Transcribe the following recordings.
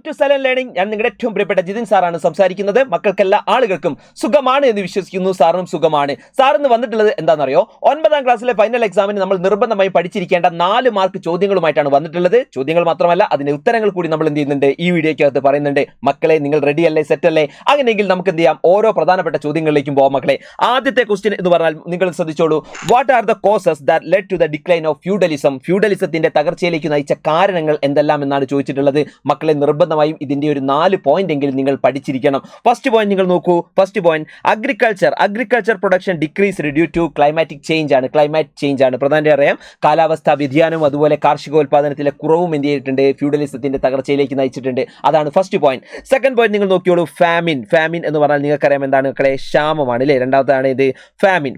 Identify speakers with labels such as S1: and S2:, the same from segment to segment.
S1: To silent learning. ഞാൻ നിങ്ങളുടെ ഏറ്റവും പ്രിയപ്പെട്ട ജിതിൻ സാറാണ് സംസാരിക്കുന്നത്. മക്കൾക്കെല്ലാ ആളുകൾക്കും സുഖമാണ് എന്ന് വിശ്വസിക്കുന്നു. സാറിനും സുഖമാണ്. സാറിന് വന്നിട്ടുള്ളത് എന്താണെന്നറിയോ? 9ാം ക്ലാസ്സിലെ ഫൈനൽ എക്സാമിന് നമ്മൾ നിർബന്ധമായി പഠിച്ചിരിക്കേണ്ട 4 മാർക്ക് ചോദ്യങ്ങളുമായിട്ടാണ് വന്നിട്ടുള്ളത്. ചോദ്യങ്ങൾ മാത്രമല്ല, അതിന്റെ ഉത്തരങ്ങൾ കൂടി നമ്മൾ എന്ത് ചെയ്യുന്നുണ്ട്, ഈ വീഡിയോയ്ക്കകത്ത് പറയുന്നുണ്ട്. മക്കളെ, നിങ്ങൾ റെഡി അല്ലേ, സെറ്റ് അല്ലേ? അങ്ങനെയെങ്കിൽ നമുക്ക് എന്ത് ചെയ്യാം, ഓരോ പ്രധാനപ്പെട്ട ചോദ്യങ്ങളിലേക്കും പോകാം. മക്കളെ, ആദ്യത്തെ ക്വസ്റ്റ്യൻ എന്ന് പറഞ്ഞാൽ നിങ്ങൾ ശ്രദ്ധിച്ചോളൂ. What are the causes that led to the decline of feudalism? ഫ്യൂഡലിസത്തിന്റെ തകർച്ചയിലേക്ക് നയിച്ച കാരണങ്ങൾ എന്തെല്ലാം എന്നാണ് ചോദിച്ചിട്ടുള്ളത്. മക്കളെ, നിർബന്ധമായും ഇതിന്റെ ഒരു 4 പോയിന്റ് എങ്കിലും നിങ്ങൾ പഠിച്ചിരിക്കണം. ഫസ്റ്റ് പോയിന്റ് നിങ്ങൾ നോക്കൂ. First point, agriculture production decrease due to climatic change ആണ്. ക്ലൈമാറ്റ് ചേഞ്ച് ആണ് പ്രധാനമായും അറിയാം. കാലാവസ്ഥാ വ്യതിയാനവും അതുപോലെ കാർഷികോൽപാദനത്തിലെ കുറവും എന്ത് ചെയ്തിട്ടുണ്ട്, ഫ്യൂഡലിസത്തിന്റെ തകർച്ചയിലേക്ക് നയിച്ചിട്ടുണ്ട്. അതാണ് ഫസ്റ്റ് പോയിന്റ്. സെക്കൻഡ് പോയിന്റ് നിങ്ങൾ നോക്കിയോളൂ. ഫാമിൻ എന്ന് പറഞ്ഞാൽ നിങ്ങൾക്കറിയാം എന്താണ് മക്കളെ, ക്ഷാമമാണ് അല്ലേ. രണ്ടാമതാണ് ഇത്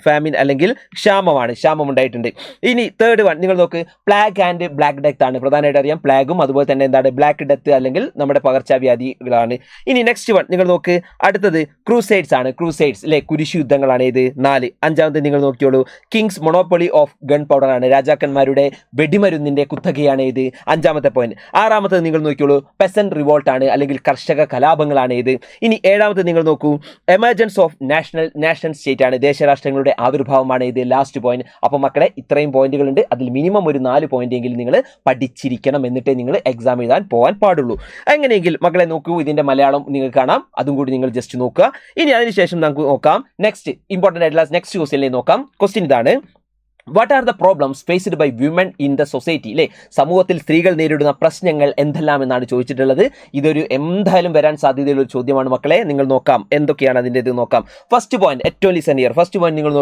S1: ഫാമിൻ അല്ലെങ്കിൽ ക്ഷാമം ഉണ്ടായിട്ടുണ്ട്. ഇനി തേർഡ് വൺ നിങ്ങൾ നോക്ക്, പ്ലാഗ് ആൻഡ് ബ്ലാക്ക് ഡെത്ത് ആണ്. പ്രധാനമായിട്ട് അറിയാം പ്ലാഗും അതുപോലെ തന്നെ എന്താണ് ബ്ലാക്ക് ഡെത്ത് അല്ലെങ്കിൽ നമ്മുടെ പകർച്ചവ്യാധികളാണ്. ഇനി നെക്സ്റ്റ് വൺ നിങ്ങൾ നോക്ക്, അടുത്തത് ക്രൂസൈഡ്സ് ആണ്. ക്രൂസൈഡ്സ് അല്ലെ, കുരിശു യുദ്ധങ്ങളാണ്. ഇത് 4. അഞ്ചാമത്തെ നിങ്ങൾ നോക്കിയോളൂ, king's monopoly of gunpowder ആണ്. രാജാക്കന്മാരുടെ വെടിമരുന്നിന്റെ കുത്തകയാണ് ഇത്. 5ാമത്തെ പോയിന്റ്. 6ാമത്തെ നിങ്ങൾ നോക്കിയോളൂ, പെസന്റ് റിവോൾട്ട് ആണ് അല്ലെങ്കിൽ കർഷക കലാപങ്ങളാണ് ഇത്. ഇനി 7ാമത്തെ നിങ്ങൾ നോക്കൂ, എമർജൻസ് ഓഫ് നാഷൻ സ്റ്റേറ്റ് ആണ്. ദേശരാഷ്ട്രങ്ങളുടെ ആവിർഭാവമാണ് ഇത്. Last point. അപ്പോൾ മക്കളെ, ഇത്രയും പോയിന്റുകൾ ഉണ്ട്. അതിൽ മിനിമം ഒരു 4 പോയിന്റ് എങ്കിലും നിങ്ങൾ പഠിച്ചിരിക്കണം. എന്നിട്ടേ നിങ്ങൾ എക്സാം എഴുതാൻ പോകാൻ പാടുള്ളൂ. എങ്ങനെയെങ്കിൽ മക്കളെ നോക്കൂ, ഇതിന്റെ മലയാളം നിങ്ങൾ കാണാം. അതും കൂടി നിങ്ങൾ ജസ്റ്റ് നോക്കുക. ഇനി അതിനുശേഷം നമുക്ക് നോക്കാം നെക്സ്റ്റ് ഇമ്പോർട്ടൻ്റ് ആയിട്ടുള്ള നെക്സ്റ്റ് ക്വസ്റ്റ്യനിലേക്ക് നോക്കാം. ക്വസ്റ്റ്യൻ ഇതാണ്, what are the problems faced by women in the society? അല്ലേ, സമൂഹത്തിൽ സ്ത്രീകൾ നേരിടുന്ന പ്രശ്നങ്ങൾ എന്തെല്ലാം എന്നാണ് ചോദിച്ചിട്ടുള്ളത്. ഇതൊരു എന്തായാലും വരാൻ സാധ്യതയുള്ള ഒരു ചോദ്യമാണ് മക്കളെ. നിങ്ങൾ നോക്കാം എന്തൊക്കെയാണ് അതിൻ്റെ ഇത് നോക്കാം. ഫസ്റ്റ് പോയിന്റ്, ഏറ്റവും ലിസൺ ഹിയർ. ഫസ്റ്റ് പോയിന്റ് നിങ്ങൾ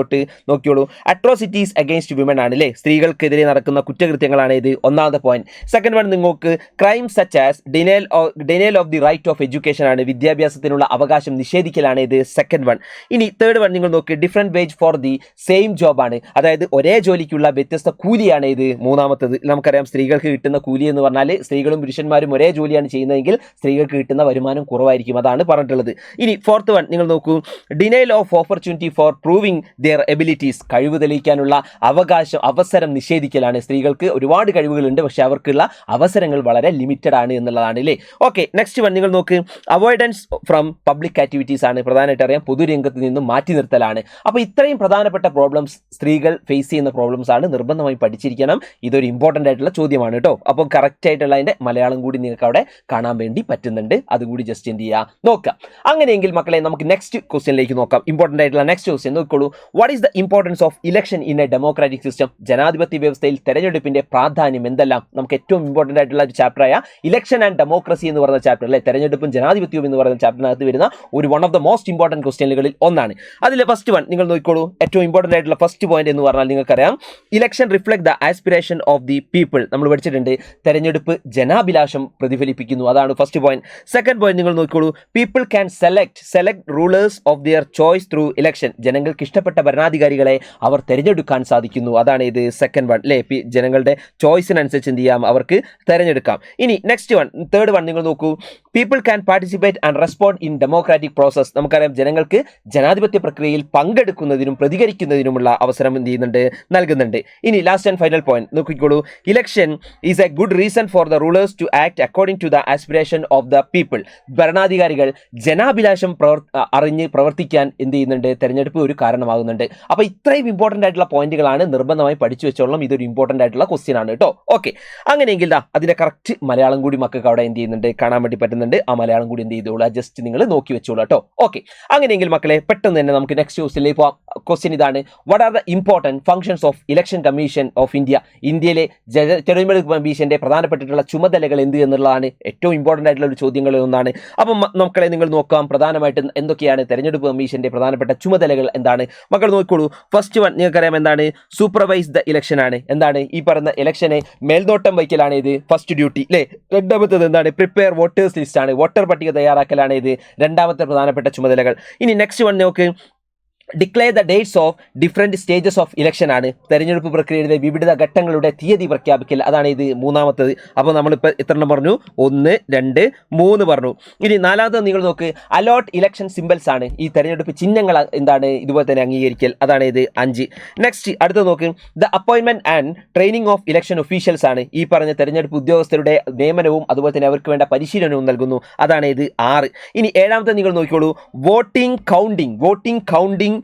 S1: നോക്കിയോളൂ, അട്രോസിറ്റീസ് അഗെയിൻസ്റ്റ് വിമൻ ആണ്. അല്ലേ, സ്ത്രീകൾക്കെതിരെ നടക്കുന്ന കുറ്റകൃത്യങ്ങളാണ് ഇത്. 1ാമത്തെ പോയിന്റ്. സെക്കൻഡ് വൺ നിങ്ങൾക്ക് crime such as denial of the right of education ആണ്. വിദ്യാഭ്യാസത്തിനുള്ള അവകാശം നിഷേധിക്കലാണ് ഇത്. Second one. ഇനി തേർഡ് വൺ നിങ്ങൾ നോക്ക്, different wage for the same job ആണ്. അതായത് ഒരേ ജോലിക്കുള്ള വ്യത്യസ്ത കൂലിയാണ് ഇത്. 3ാമത്തത് നമുക്കറിയാം, സ്ത്രീകൾക്ക് കിട്ടുന്ന കൂലി എന്ന് പറഞ്ഞാൽ സ്ത്രീകളും പുരുഷന്മാരും ഒരേ ജോലിയാണ് ചെയ്യുന്നതെങ്കിൽ സ്ത്രീകൾക്ക് കിട്ടുന്ന വരുമാനം കുറവായിരിക്കും. അതാണ് പറഞ്ഞിട്ടുള്ളത്. ഇനി ഫോർത്ത് വൺ നിങ്ങൾ നോക്കൂ, denial of opportunity for proving their abilities. കഴിവ് തെളിയിക്കാനുള്ള അവസരം നിഷേധിക്കലാണ്. സ്ത്രീകൾക്ക് ഒരുപാട് കഴിവുകളുണ്ട്, പക്ഷെ അവർക്കുള്ള അവസരങ്ങൾ വളരെ ലിമിറ്റഡ് ആണ് എന്നുള്ളതാണ് അല്ലേ. ഓക്കെ, നെക്സ്റ്റ് വൺ നിങ്ങൾ നോക്ക്, അവോയ്ഡൻസ് ഫ്രം പബ്ലിക് ആക്ടിവിറ്റീസ് ആണ്. പ്രധാനമായിട്ട് അറിയാം പൊതുരംഗത്ത് നിന്നും മാറ്റി നിർത്തലാണ്. അപ്പോൾ ഇത്രയും പ്രധാനപ്പെട്ട പ്രോബ്ലംസ് സ്ത്രീകൾ ഫേസ് ചെയ്യുന്ന പ്രോബ്ലംസ് ആണ്. നിർബന്ധമായി പഠിച്ചിരിക്കണം. ഇതൊരു ഇമ്പോർട്ടൻ്റ് ആയിട്ടുള്ള ചോദ്യമാണ് കേട്ടോ. അപ്പോൾ കറക്റ്റ് ആയിട്ടുള്ള അതിൻ്റെ മലയാളം കൂടി നിങ്ങൾക്ക് അവിടെ കാണാൻ വേണ്ടി പറ്റുന്നുണ്ട്. അതുകൂടി ജസ്റ്റ് എന്ത് ചെയ്യുക, നോക്കാം. അങ്ങനെയെങ്കിൽ മക്കളെ, നമുക്ക് നെക്സ്റ്റ് ക്വസ്റ്റ്യനിലേക്ക് നോക്കാം. ഇമ്പോർട്ടൻ്റ് ആയിട്ടുള്ള നെക്സ്റ്റ് ക്വസ്റ്റ്യൻ നോക്കിക്കോളൂ. What is the importance of election in A democratic system? ജനാധിപത്യ വ്യവസ്ഥയിൽ തെരഞ്ഞെടുപ്പിന്റെ പ്രാധാന്യം എന്തെല്ലാം? നമുക്ക് ഏറ്റവും ഇമ്പോർട്ടൻ്റ് ആയിട്ടുള്ള ഒരു ചാപ്റ്ററായ ഇലക്ഷൻ ആൻഡ് ഡെമോക്രസി എന്ന് പറയുന്ന ചാപ്റ്റർ അല്ലെ, തെരഞ്ഞെടുപ്പും ജനാധിപത്യവും എന്ന് പറയുന്ന ചാപ്റ്ററിനകത്ത് വരുന്ന ഒരു one of the most important ക്വസ്റ്റ്യനുകളിൽ ഒന്നാണ്. അതിലെ ഫസ്റ്റ് വൺ നിങ്ങൾ നോക്കിക്കോളൂ. ഏറ്റവും ഇമ്പോർട്ടൻ്റ് ആയിട്ടുള്ള ഫസ്റ്റ് പോയിന്റ് എന്ന് പറഞ്ഞാൽ നിങ്ങൾക്കറിയാം, election reflect the aspiration of the people. നമ്മൾ പഠിച്ചിട്ടുണ്ട്, തെരഞ്ഞെടുപ്പ് ജനാഭിലാഷം പ്രതിഫലിപ്പിക്കുന്നു. അതാണ് ഫസ്റ്റ് പോയിന്റ്. സെക്കൻഡ് പോയിന്റ് നിങ്ങൾ നോക്കിക്കോളൂ, people can select rulers of their choice through election. ജനങ്ങൾക്ക് ഇഷ്ടപ്പെട്ട ഭരണാധികാരികളെ അവർ തിരഞ്ഞെടുക്കാൻ സാധിക്കുന്നു. അതാണ് ഇത് സെക്കൻഡ് വൺ അല്ലേ. ജനങ്ങളുടെ ചോയ്സിനനുസരിച്ച് എന്ത് ചെയ്യാം, അവർക്ക് തിരഞ്ഞെടുക്കാം. ഇനി നെക്സ്റ്റ് വൺ, തേർഡ് വൺ നിങ്ങൾ നോക്കൂ, people can participate and respond in democratic process. നമുക്കറിയാം ജനങ്ങൾക്ക് ജനാധിപത്യ പ്രക്രിയയിൽ പങ്കെടുക്കുന്നതിനും പ്രതികരിക്കുന്നതിനുമുള്ള അവസരം എന്ത് ചെയ്യുന്നുണ്ട്, നൽകുന്നുണ്ട്. ഇനി ലാസ്റ്റ് ആൻഡ് ഫൈനൽ പോയിന്റ് നോക്കിക്കോളൂ, election is a good reason for the rulers to act according to the aspiration of the people. ഭരണാധികാരികൾ ജനാഭിലാഷം അറിഞ്ഞ് പ്രവർത്തിക്കാൻ എന്ത് ചെയ്യുന്നുണ്ട്, തെരഞ്ഞെടുപ്പ് ഒരു കാരണമാകുന്നുണ്ട്. അപ്പോൾ ഇത്രയും ഇമ്പോർട്ടൻ്റ് ആയിട്ടുള്ള പോയിന്റുകളാണ്. നിർബന്ധമായി പഠിച്ചു വെച്ചോളാം. ഇതൊരു ഇമ്പോർട്ടൻ്റ് ആയിട്ടുള്ള ക്വസ്റ്റ്യൻ ആണ് കേട്ടോ. ഓക്കെ, അങ്ങനെയെങ്കിൽ അതിന്റെ കറക്റ്റ് മലയാളം കൂടി മക്കൾക്ക് അവിടെ എന്ത് ചെയ്യുന്നുണ്ട്, കാണാൻ വേണ്ടി പറ്റുന്നുണ്ട്. ആ മലയാളം കൂടി എന്ത് ചെയ്തോളൂ, ജസ്റ്റ് നിങ്ങൾ നോക്കി വെച്ചോളൂ കേട്ടോ. ഓക്കെ, അങ്ങനെയെങ്കിൽ മക്കളെ പെട്ടെന്ന് തന്നെ നമുക്ക് നെക്സ്റ്റ് ക്വസ്റ്റ്യനിലേക്ക് പോകാം. ക്വസ്റ്റ്യൻ ഇതാണ്, what are the important functions of election commission of India? ഇന്ത്യയിലെ തെരഞ്ഞെടുപ്പ് കമ്മീഷന്റെ പ്രധാനപ്പെട്ടിട്ടുള്ള ചുമതലകൾ എന്ത് എന്നുള്ളതാണ് ഏറ്റവും ഇമ്പോർട്ടൻ്റ് ആയിട്ടുള്ള ഒരു ചോദ്യങ്ങളിൽ ഒന്നാണ്. അപ്പം മക്കളെ നിങ്ങൾ നോക്കാം, പ്രധാനമായിട്ടും എന്തൊക്കെയാണ് തെരഞ്ഞെടുപ്പ് കമ്മീഷന്റെ പ്രധാനപ്പെട്ട ചുമതലകൾ എന്താണ്? മക്കൾ നോക്കിക്കോളൂ. ഫസ്റ്റ് വൺ നിങ്ങൾക്കറിയാം എന്താണ്, സൂപ്പർവൈസ് ദ ഇലക്ഷൻ ആണ്. എന്താണ് ഈ പറയുന്ന ഇലക്ഷനെ മേൽനോട്ടം വയ്ക്കലാണ് ഇത് ഫസ്റ്റ് ഡ്യൂട്ടി അല്ലേ. രണ്ടാമത്തേത് എന്താണ്, പ്രിപ്പയർ വോട്ടേഴ്സ് ലിസ്റ്റ് ആണ്. വോട്ടർ പട്ടിക തയ്യാറാക്കലാണ് ഇത് രണ്ടാമത്തെ പ്രധാനപ്പെട്ട ചുമതലകൾ. ഇനി നെക്സ്റ്റ് വൺ നോക്ക്, declare the dates of different stages of election ആണ്. തെരഞ്ഞെടുപ്പ് പ്രക്രിയയുടെ വിവിധ ഘട്ടങ്ങളുടെ തീയതി പ്രഖ്യാപിക്കൽ, അതാണ് ഇത് മൂന്നാമത്തത്. അപ്പോൾ നമ്മളിപ്പോൾ എത്ര എണ്ണം പറഞ്ഞു? 1, 2, 3 പറഞ്ഞു. ഇനി നാലാമത്തത് നിങ്ങൾ നോക്ക്, അലോട്ട് ഇലക്ഷൻ സിംബൽസ് ആണ്. ഈ തെരഞ്ഞെടുപ്പ് ചിഹ്നങ്ങൾ എന്താണ് ഇതുപോലെ തന്നെ അംഗീകരിക്കൽ, അതാണ് ഇത് 5. നെക്സ്റ്റ് അടുത്തത് നോക്ക്, ദ അപ്പോയിൻമെന്റ് and training of election officials ആണ്. ഈ പറഞ്ഞ തെരഞ്ഞെടുപ്പ് ഉദ്യോഗസ്ഥരുടെ നിയമനവും അതുപോലെ തന്നെ അവർക്ക് വേണ്ട പരിശീലനവും നൽകുന്നു, അതാണ് ഇത് 6. ഇനി ഏഴാമത്തെ നിങ്ങൾ നോക്കിക്കോളൂ, voting counting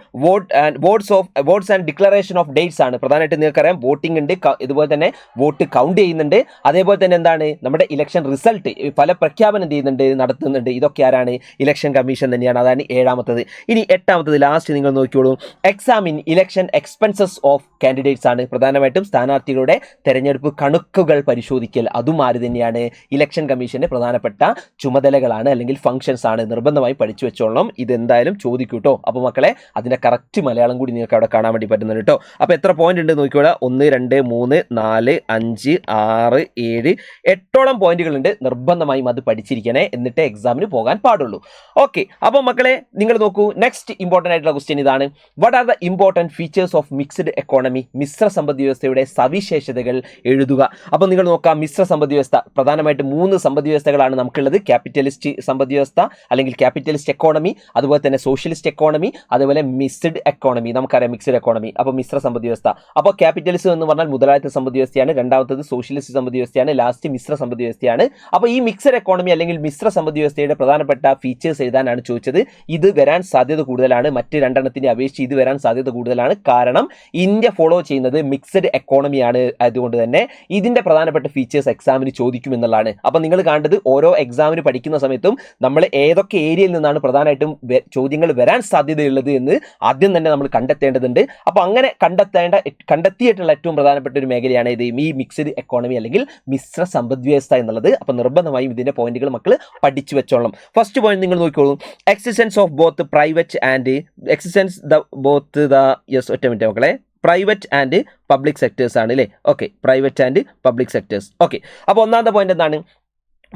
S1: votes and declaration of dates ആണ്. പ്രധാനമായിട്ട് നിങ്ങൾക്കറിയാം വോട്ടിംഗ് ഉണ്ട്, ഇതുപോലെ തന്നെ വോട്ട് കൗണ്ട് ചെയ്യുന്നുണ്ട്, അതേപോലെ തന്നെ എന്താണ് നമ്മുടെ ഇലക്ഷൻ റിസൾട്ട് ഫലപ്രഖ്യാപനം ചെയ്യുന്നുണ്ട്, നടത്തുന്നുണ്ട്. ഇതൊക്കെ ആരാണ്? ഇലക്ഷൻ കമ്മീഷൻ തന്നെയാണ്, അതാണ് ഏഴാമത്തത്. ഇനി എട്ടാമത്തത് ലാസ്റ്റ് നിങ്ങൾ നോക്കിയോളൂ, examine election expenses of candidates ആണ്. പ്രധാനമായിട്ടും സ്ഥാനാർത്ഥികളുടെ തെരഞ്ഞെടുപ്പ് കണക്കുകൾ പരിശോധിക്കൽ, അതും ആര് തന്നെയാണ്? ഇലക്ഷൻ കമ്മീഷന്റെ പ്രധാനപ്പെട്ട ചുമതലകളാണ്, അല്ലെങ്കിൽ ഫംഗ്ഷൻസ് ആണ്. നിർബന്ധമായി പഠിച്ചു വെച്ചോളണം, ഇതെന്തായാലും ചോദിക്കൂട്ടോ. അപ്പോൾ മക്കളെ അതിന്റെ കറക്റ്റ് മലയാളം കൂടി നിങ്ങൾക്ക് അവിടെ കാണാൻ വേണ്ടി പറ്റുന്നുണ്ട് കേട്ടോ. അപ്പോൾ എത്ര പോയിന്റ് ഉണ്ട് നോക്കിക്കോളാം, 1, 2, 3, 4, 5, 6, 7, 8ഓളം പോയിന്റുകൾ ഉണ്ട്. നിർബന്ധമായും അത് പഠിച്ചിരിക്കണേ, എന്നിട്ട് എക്സാമിന് പോകാൻ പാടുള്ളൂ. ഓക്കെ, അപ്പോൾ മക്കളെ നിങ്ങൾ നോക്കൂ, നെക്സ്റ്റ് ഇമ്പോർട്ടൻ്റ് ആയിട്ടുള്ള ക്വസ്റ്റ്യൻ ഇതാണ്. What are the important features of mixed economy? Mishra സമ്പദ് വ്യവസ്ഥയുടെ സവിശേഷതകൾ എഴുതുക. അപ്പോൾ നിങ്ങൾ നോക്കാം, മിശ്ര സമ്പദ് വ്യവസ്ഥ പ്രധാനമായിട്ട് 3 സമ്പദ് വ്യവസ്ഥകളാണ് നമുക്കുള്ളത്. ക്യാപിറ്റലിസ്റ്റ് സമ്പദ് വ്യവസ്ഥ അല്ലെങ്കിൽ ക്യാപിറ്റലിസ്റ്റ് എക്കോണമി, അതുപോലെ തന്നെ സോഷ്യലിസ്റ്റ് എക്കോണമി, അതുപോലെ മിക്സ്ഡ് എക്കോണമി. നമുക്കറിയാം മിക്സ്ഡ് എക്കോണമി. അപ്പോൾ മിശ്ര സമ്പദ് വ്യവസ്ഥ. അപ്പോൾ ക്യാപിറ്റലിസം എന്ന് പറഞ്ഞാൽ മുതലാളിത്ത സമ്പദ് വ്യവസ്ഥയാണ്, രണ്ടാമത്തത് സോഷ്യലിസ്റ്റ് സമ്പദ് വ്യവസ്ഥയാണ്, ലാസ്റ്റ് മിശ്ര സമ്പദ് വ്യവസ്ഥയാണ്. അപ്പോൾ ഈ മിക്സ്ഡ് എക്കോണമി അല്ലെങ്കിൽ മിശ്ര സമ്പദ് വ്യവസ്ഥയുടെ പ്രധാനപ്പെട്ട ഫീച്ചേഴ്സ് എഴുതാനാണ് ചോദിച്ചത്. ഇത് വരാൻ സാധ്യത കൂടുതലാണ്, മറ്റ് രണ്ടെണ്ണത്തിനെ അപേക്ഷിച്ച് ഇത് വരാൻ സാധ്യത കൂടുതലാണ്. കാരണം ഇന്ത്യ ഫോളോ ചെയ്യുന്നത് മിക്സ്ഡ് എക്കോണമിയാണ്, അതുകൊണ്ട് തന്നെ ഇതിന്റെ പ്രധാനപ്പെട്ട ഫീച്ചേഴ്സ് എക്സാമിന് ചോദിക്കും എന്നുള്ളതാണ്. അപ്പോൾ നിങ്ങൾ കാണേണ്ടത് ഓരോ എക്സാമിന് പഠിക്കുന്ന സമയത്തും നമ്മൾ ഏതൊക്കെ ഏരിയയിൽ നിന്നാണ് പ്രധാനമായിട്ടും ചോദ്യങ്ങൾ വരാൻ സാധ്യതയുള്ളത് എന്ന് ആദ്യം തന്നെ നമ്മൾ കണ്ടെത്തേണ്ടതുണ്ട്. അപ്പോൾ അങ്ങനെ കണ്ടെത്തിയിട്ടുള്ള ഏറ്റവും പ്രധാനപ്പെട്ട ഒരു മേഖലയാണ് ഇത് ഈ മിക്സ്ഡ് എക്കോണമി അല്ലെങ്കിൽ മിശ്ര സമ്പദ് വ്യവസ്ഥ എന്നുള്ളത്. അപ്പോൾ നിർബന്ധമായും ഇതിന്റെ പോയിന്റുകൾ മക്കൾ പഠിച്ചു വെച്ചോളണം. ഫസ്റ്റ് പോയിന്റ് നിങ്ങൾ നോക്കിക്കോളൂ, existence of both private and ഒറ്റ മിനിറ്റ് മക്കളെ, പ്രൈവറ്റ് ആൻഡ് പബ്ലിക് സെക്ടേഴ്സ് ആണ് അല്ലേ? Okay, private and public sectors. Okay, അപ്പോൾ ഒന്നാമത്തെ പോയിന്റ് എന്താണ്?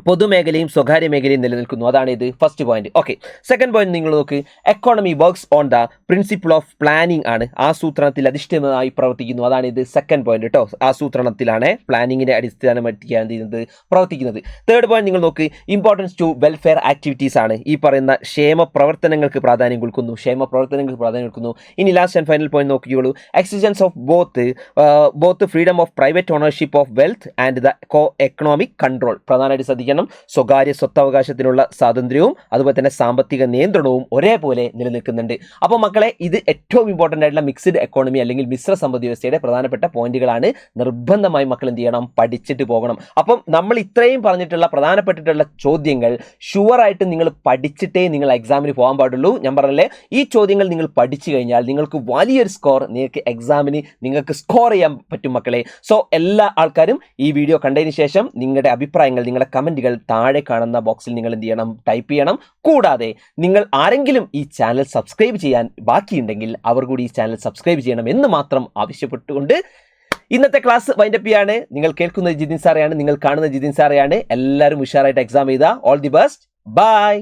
S1: പൊതുമേഖലയും സ്വകാര്യ മേഖലയും നിലനിൽക്കുന്നു, അതാണ് ഇത് first point. Okay, second point നിങ്ങൾ നോക്ക്, economy works on the principle of planning ആണ്. ആസൂത്രണത്തിൽ അധിഷ്ഠിതമായി പ്രവർത്തിക്കുന്നു, അതാണ് ഇത് സെക്കൻഡ് പോയിന്റ് കേട്ടോ. ആസൂത്രണത്തിലാണ്, പ്ലാനിങ്ങിനെ അടിസ്ഥാനമാക്കിയാണ് ചെയ്യുന്നത് പ്രവർത്തിക്കുന്നത്. തേർഡ് പോയിന്റ് നിങ്ങൾ നോക്ക്, ഇമ്പോർട്ടൻസ് ടു വെൽഫെയർ ആക്ടിവിറ്റീസ് ആണ്. ഈ പറയുന്ന ക്ഷേമ പ്രവർത്തനങ്ങൾക്ക് പ്രാധാന്യം കൊടുക്കുന്നു. ഇനി ലാസ്റ്റ് ആൻഡ് ഫൈനൽ പോയിന്റ് നോക്കിയോളൂ, existence of both freedom of private ownership of wealth and the co economic control. പ്രധാനമായിട്ട് ശ്രദ്ധിക്കണം, സ്വകാര്യ സ്വത്തവകാശത്തിനുള്ള സ്വാതന്ത്ര്യവും അതുപോലെ തന്നെ സാമ്പത്തിക നിയന്ത്രണവും ഒരേപോലെ നിലനിൽക്കുന്നുണ്ട്. അപ്പോൾ മക്കളെ ഇത് ഏറ്റവും ഇമ്പോർട്ടൻ്റ് ആയിട്ടുള്ള മിക്സ്ഡ് എക്കോണമി അല്ലെങ്കിൽ മിശ്ര സമ്പദ് വ്യവസ്ഥയുടെ പ്രധാനപ്പെട്ട പോയിന്റുകളാണ്. നിർബന്ധമായും മക്കൾ എന്ത് ചെയ്യണം? പഠിച്ചിട്ട് പോകണം. അപ്പം നമ്മൾ ഇത്രയും പറഞ്ഞിട്ടുള്ള പ്രധാനപ്പെട്ടിട്ടുള്ള ചോദ്യങ്ങൾ ഷുവറായിട്ട് നിങ്ങൾ പഠിച്ചിട്ടേ നിങ്ങൾ എക്സാമിന് പോകാൻ പാടുള്ളൂ. ഞാൻ പറഞ്ഞല്ലേ, ഈ ചോദ്യങ്ങൾ നിങ്ങൾ പഠിച്ചു കഴിഞ്ഞാൽ നിങ്ങൾക്ക് വലിയൊരു സ്കോർ നിങ്ങൾക്ക് സ്കോർ ചെയ്യാൻ പറ്റും മക്കളെ. സോ എല്ലാ ആൾക്കാരും ഈ വീഡിയോ കണ്ടതിന് ശേഷം നിങ്ങളുടെ അഭിപ്രായങ്ങൾ, നിങ്ങളുടെ കമന്റുകൾ താഴെ കാണുന്ന ബോക്സിൽ നിങ്ങൾ എന്ത് ചെയ്യണം? ടൈപ്പ് ചെയ്യണം. കൂടാതെ നിങ്ങൾ ആരെങ്കിലും ഈ ചാനൽ സബ്സ്ക്രൈബ് ചെയ്യാൻ ബാക്കിയുണ്ടെങ്കിൽ അവർ കൂടി ഈ ചാനൽ സബ്സ്ക്രൈബ് ചെയ്യണം എന്ന് മാത്രം ആവശ്യപ്പെട്ടുകൊണ്ട് ഇന്നത്തെ ക്ലാസ് വൈൻഡപ്പ് ചെയ്യാണ്. നിങ്ങൾ കേൾക്കുന്നത് ജിതിൻ സാറെയാണ്, നിങ്ങൾ കാണുന്നത് ജിതിൻ സാറെയാണ്. എല്ലാവരും ഉഷാറായിട്ട് എക്സാം ചെയ്താൽ ഓൾ ദി ബെസ്റ്റ്. ബൈ.